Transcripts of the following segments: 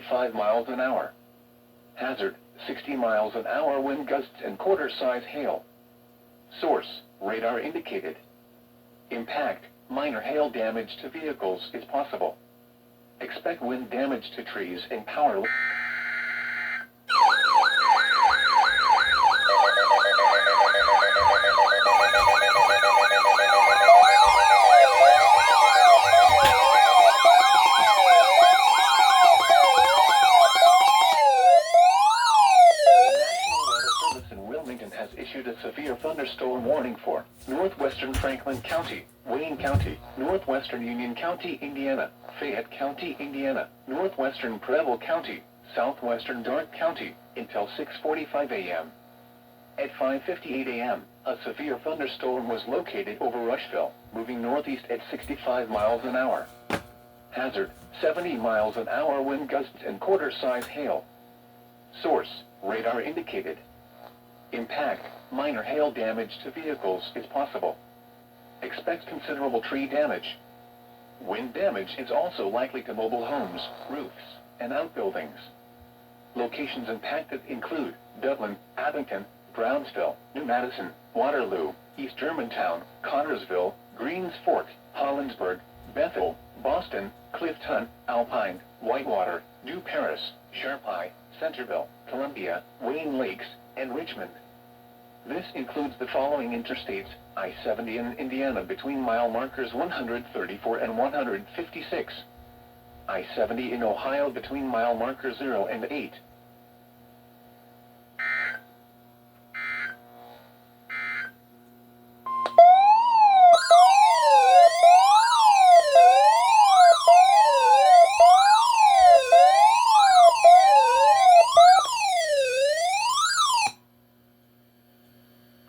65 miles an hour. Hazard, 60 miles an hour wind gusts and quarter-size hail. Source, radar indicated. Impact, minor hail damage to vehicles is possible. Expect wind damage to trees and power lines. Has issued a severe thunderstorm warning for northwestern Franklin County, Wayne County, northwestern Union County, Indiana, Fayette County, Indiana, northwestern Preble County, southwestern Darke County, until 6:45 a.m. At 5:58 a.m., a severe thunderstorm was located over Rushville, moving northeast at 65 miles an hour. Hazard, 70 miles an hour wind gusts and quarter-size hail. Source, radar indicated. Impact, minor hail damage to vehicles is possible. Expect considerable tree damage. Wind damage is also likely to mobile homes, roofs, and outbuildings. Locations impacted include Dublin, Abington, Brownsville, New Madison, Waterloo, East Germantown, Connorsville, Greens Fork, Hollinsburg, Bethel, Boston, Clifton, Alpine, Whitewater, New Paris, Sharpie, Centerville, Columbia, Wayne Lakes, and Richmond. This includes the following interstates: I-70 in Indiana between mile markers 134 and 156. I-70 in Ohio between mile markers 0 and 8.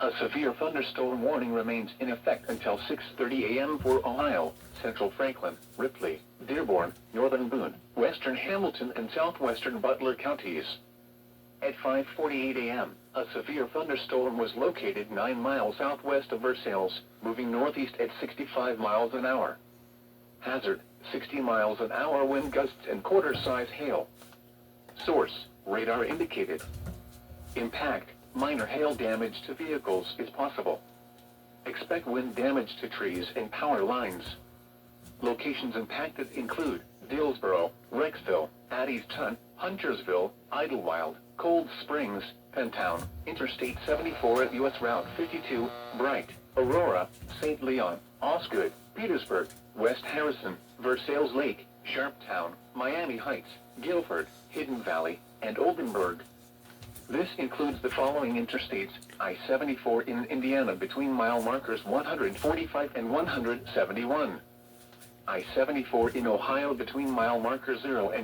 A severe thunderstorm warning remains in effect until 6:30 a.m. for Ohio, central Franklin, Ripley, Dearborn, northern Boone, western Hamilton, and southwestern Butler counties. At 5:48 a.m., a severe thunderstorm was located 9 miles southwest of Versailles, moving northeast at 65 miles an hour. Hazard, 60 miles an hour wind gusts and quarter-size hail. Source, radar indicated. Impact, minor hail damage to vehicles is possible. Expect wind damage to trees and power lines. Locations impacted include Dillsboro, Rexville, Addiston, Huntersville, Idlewild, Cold Springs, Pentown, Interstate 74 at U.S. Route 52, Bright, Aurora, St. Leon, Osgood, Petersburg, West Harrison, Versailles Lake, Sharptown, Miami Heights, Guilford, Hidden Valley, and Oldenburg. This includes the following interstates: I-74 in Indiana between mile markers 145 and 171. I-74 in Ohio between mile markers 0 and